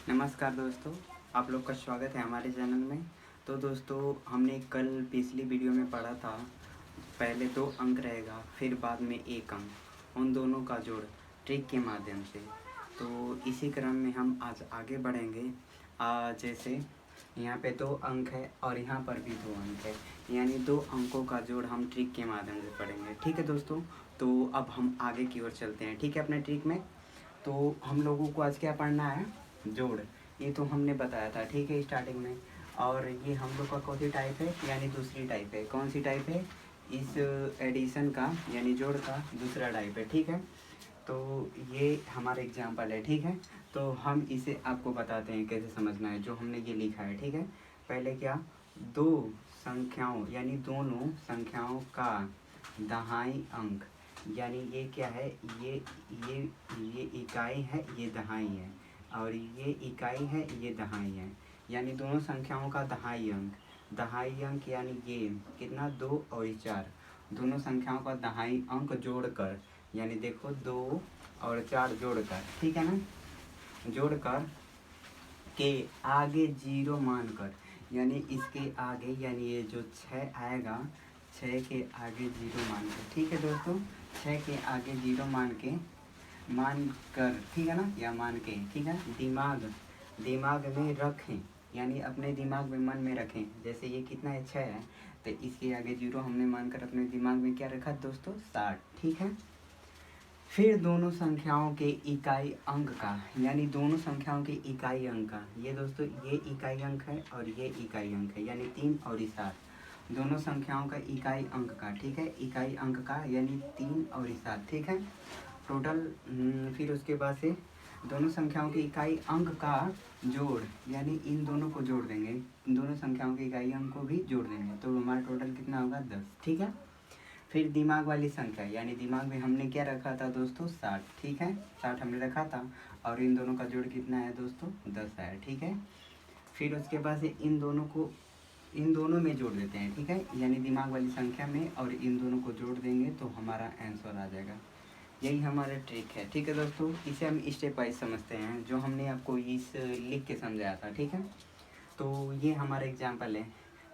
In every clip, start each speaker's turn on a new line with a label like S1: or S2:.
S1: नमस्कार दोस्तों, आप लोग का स्वागत है हमारे चैनल में। तो दोस्तों, हमने कल पिछली वीडियो में पढ़ा था, पहले 2 अंक रहेगा, फिर बाद में 1 अंक, उन दोनों का जोड़ ट्रिक के माध्यम से। तो इसी क्रम में हम आज आगे बढ़ेंगे। जैसे यहाँ पे 2 अंक है और यहाँ पर भी 2 अंक है, यानी 2 अंकों का जोड़ हम ट्रिक के माध्यम से पढ़ेंगे। ठीक है दोस्तों, तो अब हम आगे की ओर चलते हैं। ठीक है, अपने ट्रिक में तो हम लोगों को आज क्या पढ़ना है, जोड़। ये तो हमने बताया था, ठीक है, स्टार्टिंग में। और ये हम लोग का कौन सी टाइप है, यानी दूसरी टाइप है। कौन सी टाइप है? इस एडिशन का यानी जोड़ का दूसरा टाइप है। ठीक है, तो ये हमारा एग्जाम्पल है। ठीक है, तो हम इसे आपको बताते हैं कैसे समझना है, जो हमने ये लिखा है। ठीक है, पहले क्या, दो संख्याओं यानी दोनों संख्याओं का दहाई अंक, यानी ये क्या है, ये ये इकाई है, ये दहाई है, और ये इकाई है, ये दहाई है, यानी दोनों संख्याओं का दहाई अंक। दहाई अंक यानी ये कितना, 2 और 4, दोनों संख्याओं का दहाई अंक जोड़कर, यानी देखो 2 और 4 जोड़कर, ठीक है ना, जोड़कर के आगे 0 मानकर, यानी इसके आगे, यानी ये जो 6 आएगा, 6 के आगे 0 मानकर। ठीक है दोस्तों, 6 के आगे 0 मान कर, ठीक है ना, या मान के, ठीक है, दिमाग में रखें, यानी अपने दिमाग में, मन में रखें। जैसे ये कितना है, 6 है, तो इसके आगे 0 हमने मानकर अपने दिमाग में क्या रखा दोस्तों, 60। ठीक है, फिर दोनों संख्याओं के इकाई अंक का, यानी दोनों संख्याओं के इकाई अंक का, ये दोस्तों ये इकाई अंक है और ये इकाई अंक है, यानी 3 और 7, दोनों संख्याओं का इकाई अंक का, ठीक है, इकाई अंक का यानी 3 और 7, ठीक है, टोटल। फिर उसके बाद से दोनों संख्याओं की इकाई अंक का जोड़, यानी इन दोनों को जोड़ देंगे, इन दोनों संख्याओं के इकाई अंक को भी जोड़ देंगे, तो हमारा टोटल कितना होगा, 10। ठीक है, फिर दिमाग वाली संख्या, यानी दिमाग में हमने क्या रखा था दोस्तों, 60। ठीक है, 60 हमने रखा था, और इन दोनों का जोड़ कितना है दोस्तों, 10 है। ठीक है, फिर उसके बाद से इन दोनों को इन दोनों में जोड़ देते हैं। ठीक है, यानी दिमाग वाली संख्या में और इन दोनों को जोड़ देंगे तो हमारा आंसर आ जाएगा। यही हमारा ट्रिक है। ठीक है दोस्तों, इसे हम स्टेप वाइज समझते हैं, जो हमने आपको इस लिख के समझाया था। ठीक है, तो ये हमारा एग्जाम्पल है।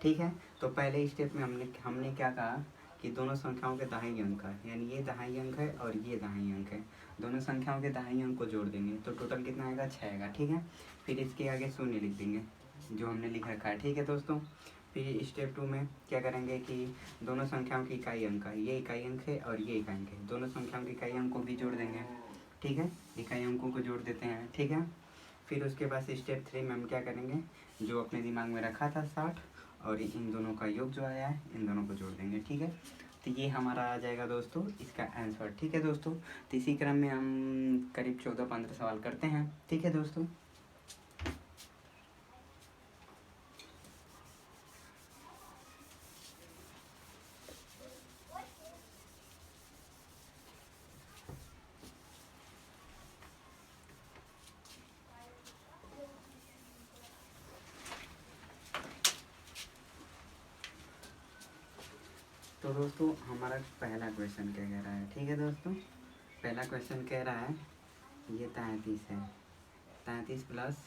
S1: ठीक है, तो पहले स्टेप में हमने क्या कहा कि दोनों संख्याओं के दहाई अंक का, यानी ये दहाई अंक है और ये दहाई अंक है, दोनों संख्याओं के दहाई अंक को जोड़ देंगे तो टोटल कितना आएगा, 6 आएगा। ठीक है, फिर इसके आगे शून्य लिख देंगे, जो हमने लिख रखा है। ठीक है दोस्तों, फिर स्टेप 2 में क्या करेंगे कि दोनों संख्याओं की इकाई अंक का, ये इकाई अंक है और ये इकाई अंक है, दोनों संख्याओं की इकाई अंक को भी जोड़ देंगे। ठीक है, इकाई अंकों को जोड़ देते हैं। ठीक है, फिर उसके बाद से स्टेप 3 में हम क्या करेंगे, जो अपने दिमाग में रखा था 60 और इन दोनों का योग जो आया है, इन दोनों को जोड़ देंगे। ठीक है, तो ये हमारा आ जाएगा दोस्तों इसका आंसर। ठीक है दोस्तों, तो इसी क्रम में हम करीब 14-15 सवाल करते हैं। ठीक है दोस्तों, तो दोस्तों हमारा पहला क्वेश्चन क्या कह रहा है। ठीक है दोस्तों, पहला क्वेश्चन कह रहा है, ये 33 है, 33 प्लस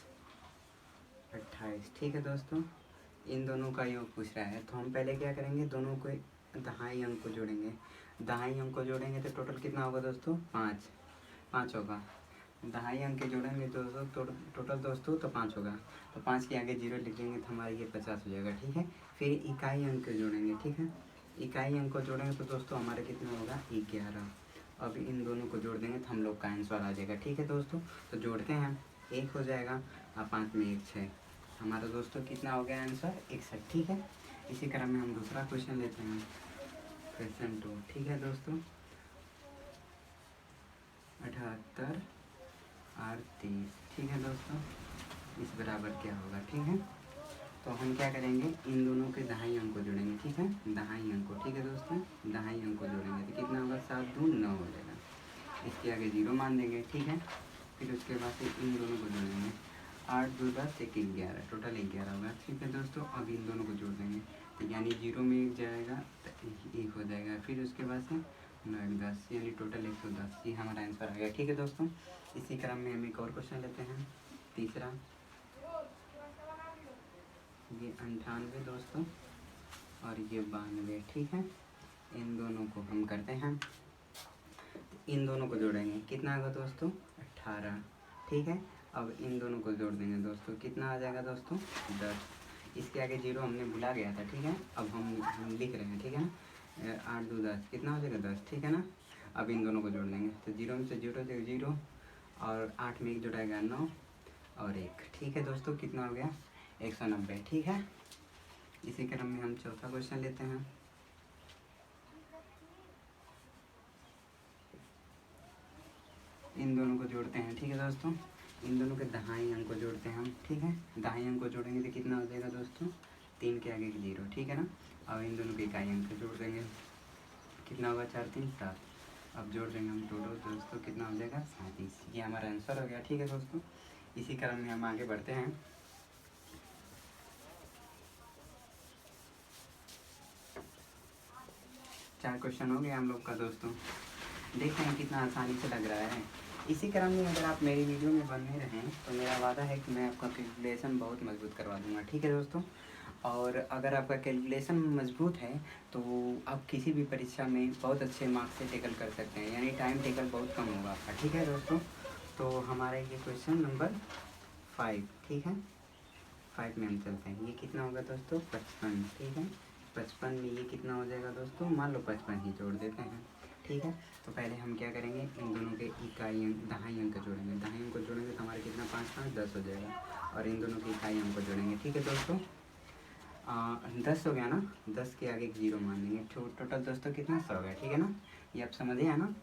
S1: 28। ठीक है दोस्तों, इन दोनों का योग पूछ रहा है, तो हम पहले क्या करेंगे, दोनों को दहाई अंक को जोड़ेंगे। दहाई अंक को जोड़ेंगे तो टोटल कितना होगा दोस्तों, 5 होगा। दहाई अंक के जोड़ेंगे दोस्तों, टोटल दोस्तों तो 5 होगा, तो 5 के आगे 0 लिख देंगे तो हमारा ये 50 हो जाएगा। ठीक है, फिर इकाई अंक को जोड़ेंगे। ठीक है, इकाई अंक को जोड़ेंगे तो दोस्तों हमारा कितना होगा, 11। अब इन दोनों को जोड़ देंगे तो हम लोग का आंसर आ जाएगा। ठीक है दोस्तों, तो जोड़ते हैं, 1 हो जाएगा और 5 में 1 6, हमारा दोस्तों कितना हो गया आंसर, 61। ठीक है, इसी क्रम में हम दूसरा क्वेश्चन लेते हैं, क्वेश्चन 2। ठीक है दोस्तों, 78 और 30। ठीक है दोस्तों, इस बराबर क्या होगा। ठीक है, तो हम क्या करेंगे, इन दोनों के दहाई अंक को जोड़ेंगे। ठीक है, दहाई अंक को, ठीक है दोस्तों, दहाई अंक को जोड़ेंगे तो कितना होगा, 7 दूनी 9 हो जाएगा, इसके आगे 0 मान देंगे। ठीक है, फिर उसके बाद से इन दोनों को जोड़ेंगे, 8 2 10 1 11, टोटल 11 होगा। ठीक है दोस्तों, अब इन दोनों को जोड़ देंगे तो यानी 0 में 1 जाएगा तो 1 हो जाएगा, फिर उसके बाद से 9 1 10, यानी टोटल 110, ये हमारा आंसर आ गया। ठीक है दोस्तों, इसी क्रम में हम एक और क्वेश्चन लेते हैं, तीसरा ये 98 दोस्तों, और ये 92, ठीक है। इन दोनों को हम करते हैं, इन दोनों को जोड़ेंगे, कितना आएगा दोस्तों 18, ठीक है। अब इन दोनों को जोड़ देंगे दोस्तों, कितना आ जाएगा दोस्तों 10। इसके आगे 0 हमने भुला गया था, ठीक है। अब हम लिख रहे हैं, ठीक है ना। 8 2 10, कितना हो जाएगा 10, ठीक है ना। अब इन दोनों को जोड़ देंगे, तो 0 में से 0 से 0, और 8 में 1 जुड़ाएगा 9 और 1, ठीक है दोस्तों। कितना हो गया 190, ठीक है। इसी क्रम में हम चौथा क्वेश्चन लेते हैं। इन दोनों को जोड़ते हैं, ठीक है दोस्तों। इन दोनों के दहाई अंक को जोड़ते हैं हम, ठीक है। दहाई अंक को जोड़ेंगे तो कितना हो जाएगा दोस्तों 3 के आगे 0, ठीक है ना। अब इन दोनों के इकाई अंक को जोड़ देंगे, कितना होगा 4 3 7। अब जोड़ देंगे हम टोटल दोस्तों, कितना हो जाएगा 37। ये हमारा आंसर हो गया, ठीक है दोस्तों। इसी क्रम में हम आगे बढ़ते हैं। चार क्वेश्चन हो गया हम लोग का दोस्तों, देखते हैं कितना आसानी से लग रहा है। इसी क्रम में अगर आप मेरी वीडियो में बने रहें तो मेरा वादा है कि मैं आपका कैलकुलेशन बहुत मजबूत करवा दूंगा, ठीक है दोस्तों। और अगर आपका कैलकुलेशन मजबूत है तो आप किसी भी परीक्षा में बहुत अच्छे मार्क्स से टैकल कर सकते हैं, यानी टाइम टेकल बहुत कम होगा आपका, ठीक है दोस्तों। तो हमारा ये क्वेश्चन नंबर 5, ठीक है। 5 में हम चलते हैं, ये कितना होगा दोस्तों 55, ठीक है। 55 में ये कितना हो जाएगा दोस्तों, मान लो 55 ही जोड़ देते हैं, ठीक है। तो पहले हम क्या करेंगे, इन दोनों के इकाई अंक दहाई अंक जोड़ेंगे, दहाई अंक को जोड़ेंगे तो हमारे कितना 5 5 10 हो जाएगा, और इन दोनों के इकाई अंक को जोड़ेंगे, ठीक है दोस्तों। 10 हो गया ना, 10 के आगे 0 मान लेंगे, टोटल दोस्तों कितना 100 हो गया, ठीक है ना। ये आप समझे है ना।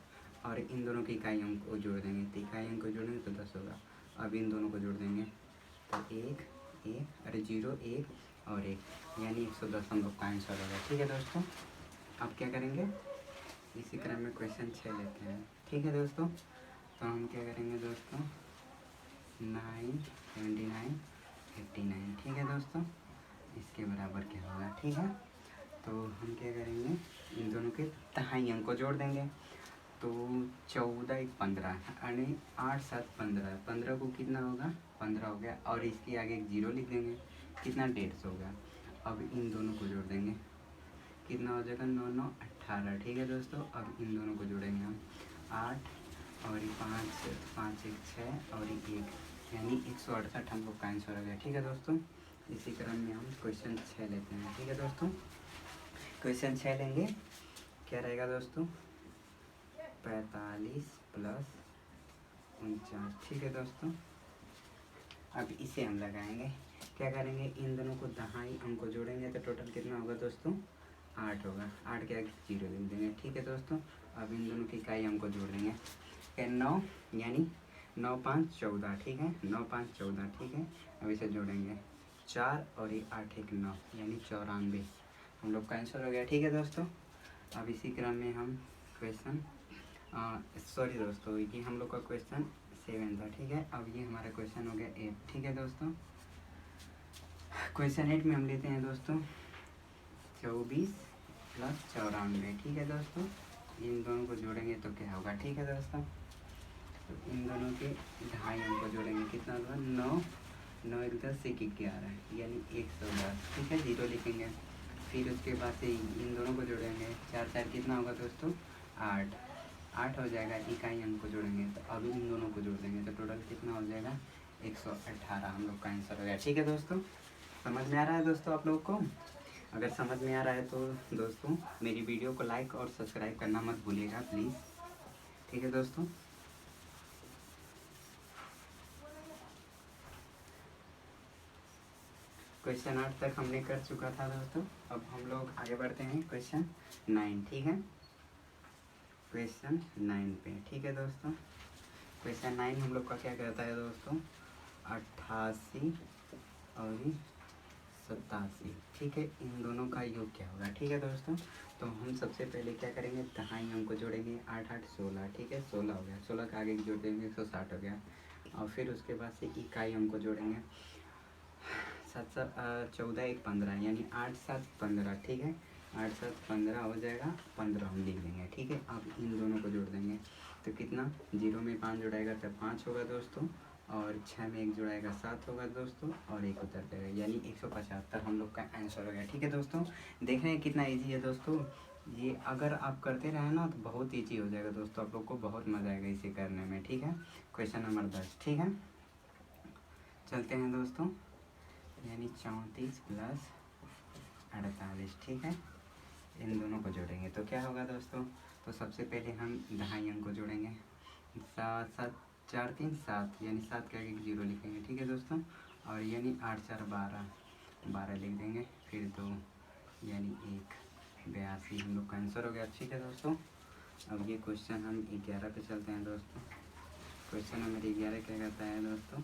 S1: और इन दोनों के इकाई अंक को जोड़ देंगे, तो इकाई अंक को जोड़ेंगे तो 10 होगा। अब इन दोनों को जोड़ देंगे तो 1 1 अरे 0 1 और 1, यानी 110 हम लोग का आंसर होगा, ठीक है दोस्तों। अब क्या करेंगे, इसी क्रम में क्वेश्चन 6 लेते हैं, ठीक है दोस्तों। तो हम क्या करेंगे दोस्तों 9 79 89, ठीक है दोस्तों। इसके बराबर क्या होगा, ठीक है। तो हम क्या करेंगे, इन दोनों के दहाई अंक को जोड़ देंगे, तो 14 1 15, यानी 8 7 15, 15 को कितना होगा 15 हो गया, और इसके आगे एक 0 लिख देंगे, कितना 150 हो गया। अब इन दोनों को जोड़ देंगे, कितना हो जाएगा 9 9 18, ठीक है दोस्तों। अब इन दोनों को जोड़ेंगे हम 8 और 5 5 1 6 और 1, यानी 168 हम लोग का आंसर हो गया, ठीक है दोस्तों। इसी क्रम में हम क्वेश्चन 6 लेते हैं, ठीक है दोस्तों। क्वेश्चन 6 लेंगे, क्या रहेगा दोस्तों 45 प्लस 49, ठीक है दोस्तों। अब इसे हम लगाएंगे, क्या करेंगे, इन दोनों को दहाई अंक को जोड़ेंगे तो टोटल कितना होगा दोस्तों 8 होगा, 8 के आगे 0 लिख देंगे, ठीक है दोस्तों। अब इन दोनों की इकाई अंक को जोड़ देंगे, 9 यानी 9 5 14, ठीक है, 9 5 14, ठीक है। अब इसे जोड़ेंगे 4 और ये 8 1 9, यानी 94 हम लोग का आंसर हो गया, ठीक है दोस्तों। अब इसी क्रम में हम क्वेश्चन सॉरी दोस्तों, ये हम लोग का क्वेश्चन 7 था, ठीक है। अब ये हमारा क्वेश्चन हो गया 8, ठीक है दोस्तों। क्वेश्चन 8 में हम लेते हैं दोस्तों 24 प्लस 94, ठीक है दोस्तों। इन दोनों को जोड़ेंगे तो क्या होगा, ठीक है दोस्तों। तो इन दोनों के ढाई अंक को जोड़ेंगे, कितना होगा 9 9 1 10 1 11, यानी 110, ठीक है। 0 लिखेंगे, फिर उसके बाद से इन दोनों को जोड़ेंगे, 4 4 कितना होगा दोस्तों 8 8 हो जाएगा। इकाई अंक को जोड़ेंगे तो अब इन दोनों को जोड़ देंगे तो टोटल कितना हो जाएगा 118 हम लोग का आंसर हो गया, ठीक है दोस्तों। समझ में आ रहा है दोस्तों आप लोग को। अगर समझ में आ रहा है तो दोस्तों मेरी वीडियो को लाइक और सब्सक्राइब करना मत भूलिएगा प्लीज़, ठीक है दोस्तों। क्वेश्चन 8 तक हमने कर चुका था दोस्तों। अब हम लोग आगे बढ़ते हैं क्वेश्चन 9, ठीक है। क्वेश्चन 9 पे, ठीक है दोस्तों। क्वेश्चन 9 हम लोग का क्या कहता है दोस्तों 88 और 87, ठीक है। इन दोनों का योग क्या होगा, ठीक है दोस्तों। तो हम सबसे पहले क्या करेंगे, दहाई अंक को जोड़ेंगे, 8 8 16, ठीक है, 16 हो गया। 16 का आगे जोड़ देंगे 160 हो गया। और फिर उसके बाद से इकाई अंक को जोड़ेंगे, 7 7 14 1 15, यानी 8 7 15, ठीक है। 8 7 15 हो जाएगा, 15 हम लिख देंगे, ठीक है। अब इन दोनों को जोड़ देंगे तो कितना 0 में 5 जोड़ाएगा तो 5 होगा दोस्तों, और 6 में 1 जुड़ाएगा 7 होगा दोस्तों, और 1 उतर जाएगा, यानी 175 हम लोग का आंसर हो गया। ठीक है दोस्तों, देख रहे हैं कितना ईजी है दोस्तों। ये अगर आप करते रहे ना तो बहुत ईजी हो जाएगा दोस्तों, आप लोग को बहुत मज़ा आएगा इसे करने में। ठीक है, क्वेश्चन नंबर 10। ठीक है, चलते हैं दोस्तों, यानी 34 प्लस 48। ठीक है, इन दोनों को जोड़ेंगे तो क्या होगा दोस्तों। तो सबसे पहले हम दहाई अंक को जोड़ेंगे, 7 7 4 3 7, यानी 7 के आगे 0 लिखेंगे। ठीक है दोस्तों, और यानी 8 4 12, 12 लिख देंगे, फिर 2 यानी 1, 82 हम लोग का आंसर हो गया। ठीक है दोस्तों, अब ये क्वेश्चन हम 11 पे चलते हैं दोस्तों। क्वेश्चन नंबर 11 क्या कहता है दोस्तों,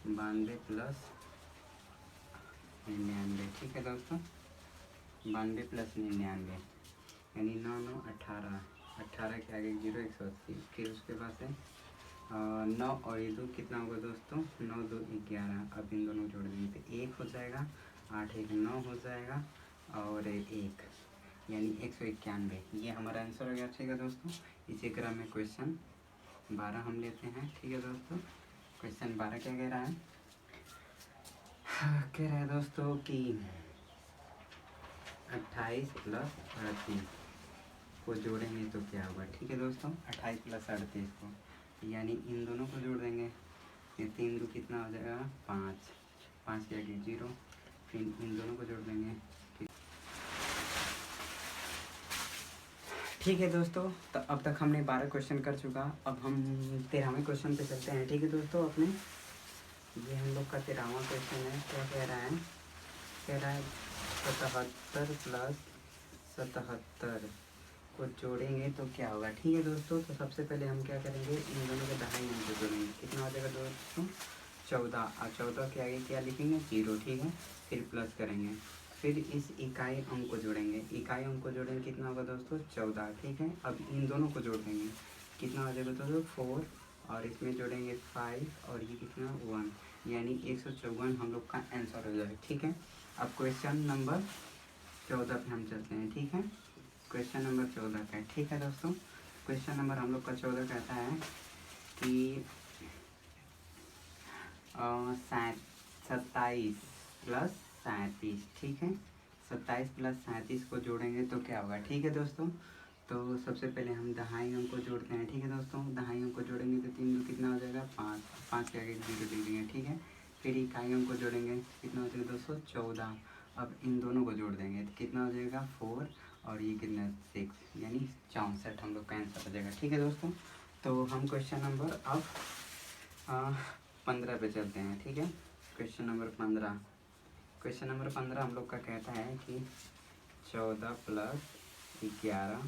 S1: 92 प्लस 99। ठीक है दोस्तों, 92 प्लस 99, यानी 9 9 18, 18 के आगे 0 180, फिर उसके बाद से 9 और ये 2 कितना होगा दोस्तों, 9 2 11। अब इन दोनों जोड़ देंगे तो 1 हो जाएगा, 8 1 9 हो जाएगा, और 1 यानी 191। ये हमारा आंसर हो गया। ठीक है दोस्तों, इसी क्रम में क्वेश्चन 12 हम लेते हैं। ठीक है दोस्तों, क्वेश्चन 12 क्या कह रहा है, कह रहा है दोस्तों कि 28 प्लस 38 को जोड़ेंगे तो क्या होगा। ठीक है दोस्तों, 28 प्लस 38 को, यानी इन दोनों को जोड़ देंगे, ये 3 2 कितना हो जाएगा 5, 5 के आगे 0, फिर इन दोनों को जोड़ देंगे। ठीक है दोस्तों, तो अब तक हमने 12 क्वेश्चन कर चुका, अब हम 13वें क्वेश्चन पे चलते हैं। ठीक है दोस्तों, अपने ये हम लोग का 13वां क्वेश्चन है। क्या कह रहा है, कह रहा है 77 प्लस 77 को जोड़ेंगे तो क्या होगा। ठीक है दोस्तों, तो सबसे पहले हम क्या करेंगे, इन दोनों के दहाई अंक को जोड़ेंगे। कितना हो जाएगा दोस्तों 14, और 14 के आगे क्या लिखेंगे 0। ठीक है, फिर प्लस करेंगे, फिर इस इकाई अंक को जोड़ेंगे, इकाई अंक को जोड़ेंगे कितना होगा दोस्तों 14। ठीक है, अब इन दोनों को जोड़ देंगे, कितना हो जाएगा दोस्तों 4, और इसमें जोड़ेंगे 5, और ये कितना 1, यानी 154 हम लोग का आंसर हो जाएगा। ठीक है, अब क्वेश्चन नंबर 14 पे हम चलते हैं। ठीक है, क्वेश्चन नंबर 14 का है। ठीक है दोस्तों, क्वेश्चन नंबर हम लोग का 14 कहता है कि 27 प्लस 37। ठीक है, 27 प्लस 37 को जोड़ेंगे तो क्या होगा। ठीक है दोस्तों, तो सबसे पहले हम दहाई अंक को जोड़ते हैं। ठीक है दोस्तों, दहाई अंक को जोड़ेंगे तो 3 2 कितना हो जाएगा 5, 5 के आगे 0 लिख देंगे। ठीक है, फिर इकाई अंक को जोड़ेंगे, कितना हो जाएगा दोस्तों 14। अब इन दोनों को जोड़ देंगे तो कितना हो जाएगा 4, और ये कितना 6, यानी 64 हम लोग का आंसर हो जाएगा। ठीक है दोस्तों, तो हम क्वेश्चन नंबर अब 15 पे चलते हैं। ठीक है, क्वेश्चन नंबर 15, क्वेश्चन नंबर 15 हम लोग का कहता है कि 14 प्लस 11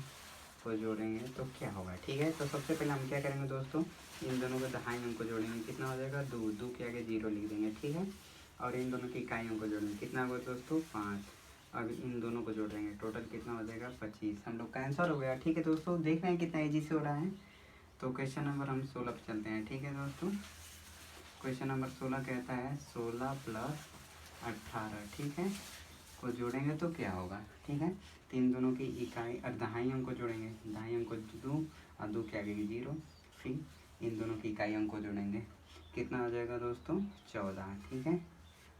S1: को जोड़ेंगे तो क्या होगा। ठीक है, तो सबसे पहले हम क्या करेंगे दोस्तों, इन दोनों को दहाई अंक को जोड़ेंगे, कितना हो जाएगा 2, 2 के आगे 0 लिख देंगे। ठीक है, और इन दोनों की इकाई अंक को जोड़ेंगे, कितना होगा दोस्तों 5, अब इन दोनों को जोड़ देंगे, टोटल कितना हो जाएगा 25 हम लोग का आंसर हो गया। ठीक है दोस्तों, देख रहे हैं कितना ईजी से हो रहा है। तो क्वेश्चन नंबर हम 16 पे चलते हैं। ठीक है दोस्तों, क्वेश्चन नंबर 16 कहता है 16 प्लस 18। ठीक है, को जोड़ेंगे तो क्या होगा। ठीक है, तीन दोनों की इकाई और दहाई अंक को जोड़ेंगे, दहाई अंक को 2, और 2 के आगे 0, फिर इन दोनों की इकाई अंक को जोड़ेंगे, कितना हो जाएगा दोस्तों 14। ठीक है,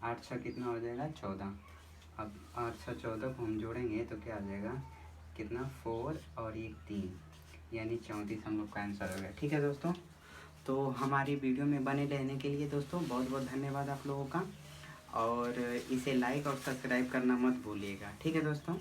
S1: 8 6 कितना हो जाएगा 14। अब 8 6 14 को हम जोड़ेंगे तो क्या आ जाएगा, कितना 4 और 1 3, यानी 34 हम लोग का आंसर हो गया। ठीक है दोस्तों, तो हमारी वीडियो में बने रहने के लिए दोस्तों बहुत बहुत धन्यवाद आप लोगों का, और इसे लाइक और सब्सक्राइब करना मत भूलिएगा। ठीक है दोस्तों।